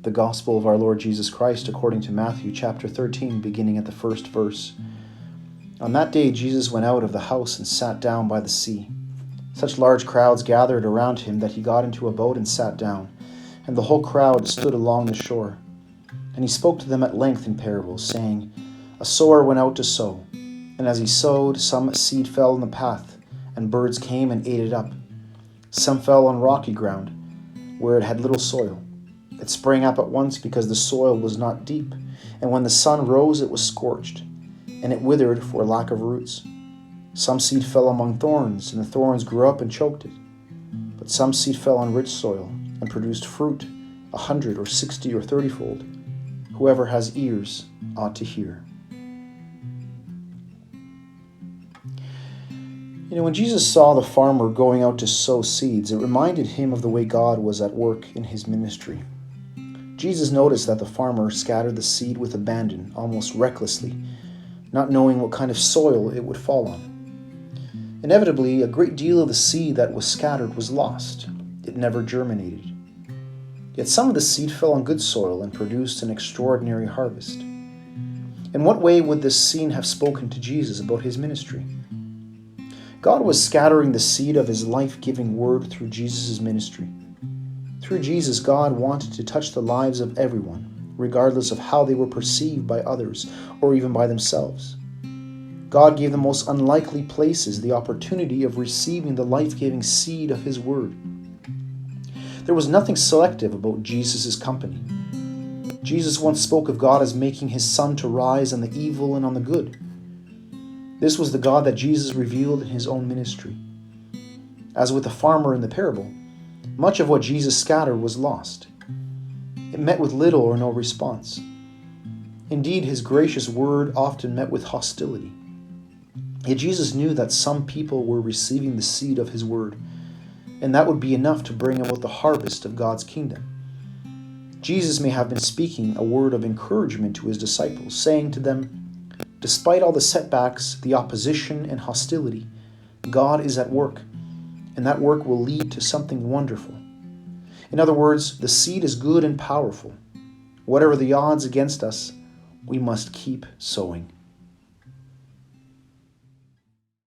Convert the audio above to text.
The Gospel of our Lord Jesus Christ according to Matthew chapter 13, beginning at the first verse. On that day Jesus went out of the house and sat down by the sea. Such large crowds gathered around him that he got into a boat and sat down, and the whole crowd stood along the shore. And he spoke to them at length in parables, saying, A sower went out to sow, and as he sowed, some seed fell in the path, and birds came and ate it up. Some fell on rocky ground, where it had little soil. It sprang up at once because the soil was not deep, and when the sun rose it was scorched, and it withered for lack of roots. Some seed fell among thorns, and the thorns grew up and choked it. But some seed fell on rich soil, and produced fruit 100 or 60 or 30-fold. Whoever has ears ought to hear. When Jesus saw the farmer going out to sow seeds, it reminded him of the way God was at work in his ministry. Jesus noticed that the farmer scattered the seed with abandon, almost recklessly, not knowing what kind of soil it would fall on. Inevitably, a great deal of the seed that was scattered was lost. It never germinated. Yet some of the seed fell on good soil and produced an extraordinary harvest. In what way would this scene have spoken to Jesus about his ministry? God was scattering the seed of his life-giving word through Jesus' ministry. Through Jesus, God wanted to touch the lives of everyone, regardless of how they were perceived by others or even by themselves. God gave the most unlikely places the opportunity of receiving the life-giving seed of his word. There was nothing selective about Jesus' company. Jesus once spoke of God as making his sun to rise on the evil and on the good. This was the God that Jesus revealed in his own ministry. As with the farmer in the parable, much of what Jesus scattered was lost. It met with little or no response. Indeed, his gracious word often met with hostility. Yet Jesus knew that some people were receiving the seed of his word, and that would be enough to bring about the harvest of God's kingdom. Jesus may have been speaking a word of encouragement to his disciples, saying to them, despite all the setbacks, the opposition, and hostility, God is at work, and that work will lead to something wonderful. In other words, the seed is good and powerful. Whatever the odds against us, we must keep sowing.